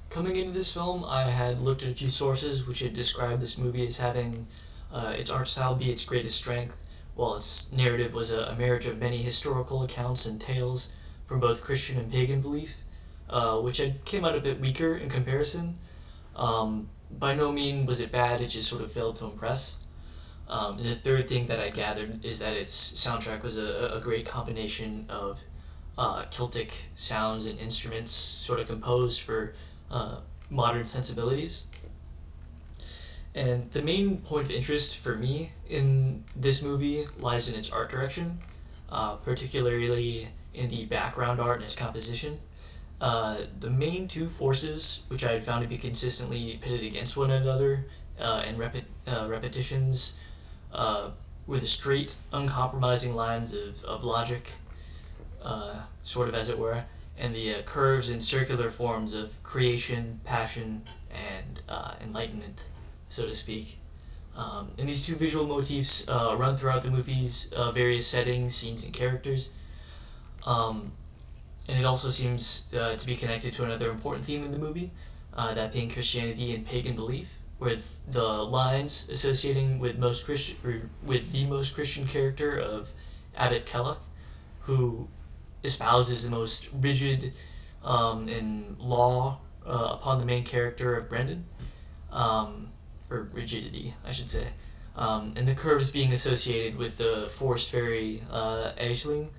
Coming into this film, I had looked at a few sources which had described this movie as having its art style be its greatest strength, while its narrative was a marriage of many historical accounts and tales from both Christian and pagan belief, which had came out a bit weaker in comparison. By no means was it bad, it just sort of failed to impress. And the third thing that I gathered is that its soundtrack was a great combination of Celtic sounds and instruments, sort of composed for uh, modern sensibilities. And the main point of interest for me in this movie lies in its art direction, particularly in the background art and its composition. The main two forces, which I had found to be consistently pitted against one another repetitions, uh, were the straight, uncompromising lines of logic, sort of as it were, and the curves and circular forms of creation, passion, and enlightenment, so to speak. And these two visual motifs run throughout the movie's various settings, scenes, and characters. Um, and it also seems to be connected to another important theme in the movie, that being Christianity and pagan belief, with the lines associating with the most Christian character of Abbot Kellock, who espouses the most rigid and law upon the main character of Brendan, or rigidity, I should say, and the curves being associated with the forest fairy Aisling,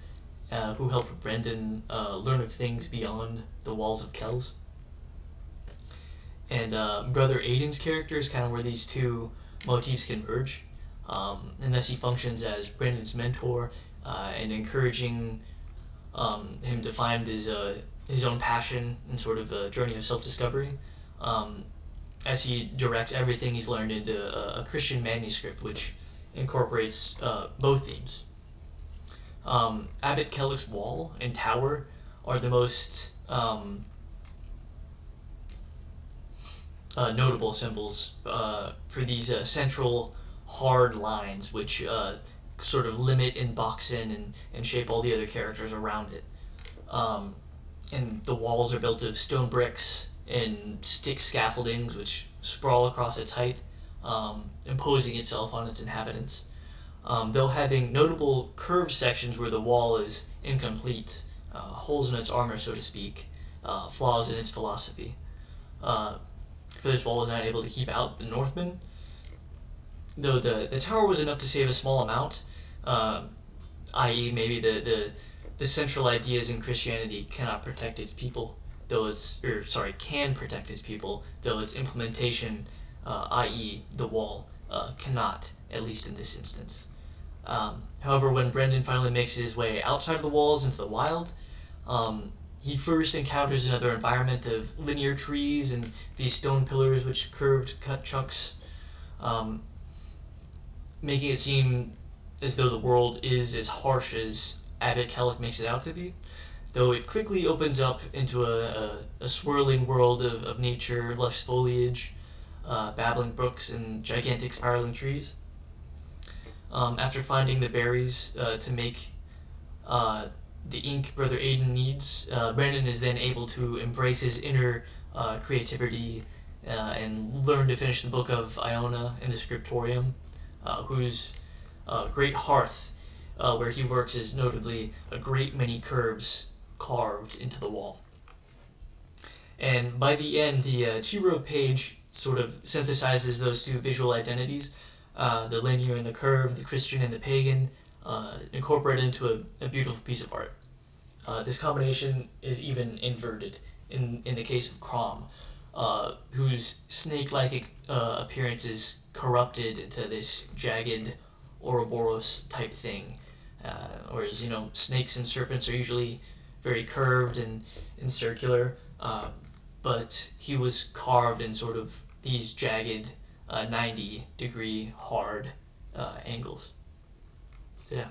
who helped Brendan learn of things beyond the walls of Kells. And Brother Aiden's character is kind of where these two motifs converge, and thus he functions as Brendan's mentor and encouraging him to find his own passion and sort of a journey of self discovery, as he directs everything he's learned into a Christian manuscript which incorporates both themes. Abbot Kellock's wall and tower are the most notable symbols for these central hard lines which sort of limit and box in and shape all the other characters around it. Um, and the walls are built of stone bricks and stick scaffoldings which sprawl across its height, imposing itself on its inhabitants. Though having notable curved sections where the wall is incomplete, holes in its armor, so to speak, flaws in its philosophy. Uh, for this wall was not able to keep out the Northmen, though the tower was enough to save a small amount, uh, i.e., maybe the central ideas in Christianity cannot protect its people, though can protect its people, though its implementation, i.e., the wall, cannot, at least in this instance. However, when Brendan finally makes his way outside of the walls into the wild, he first encounters another environment of linear trees and these stone pillars which curved cut chunks, um, making it seem as though the world is as harsh as Abbot Kellock makes it out to be, though it quickly opens up into a swirling world of nature, lush foliage, babbling brooks, and gigantic spiraling trees. After finding the berries to make the ink Brother Aiden needs, Brandon is then able to embrace his inner creativity and learn to finish the book of Iona in the scriptorium, whose great hearth where he works is notably a great many curves carved into the wall. And by the end, the Chiro page sort of synthesizes those two visual identities, the linear and the curved, the Christian and the pagan, incorporated into a beautiful piece of art. This combination is even inverted in the case of Crom, whose snake-like appearance is corrupted into this jagged Ouroboros type thing, whereas snakes and serpents are usually very curved and circular, but he was carved in sort of these jagged 90-degree hard angles. So yeah.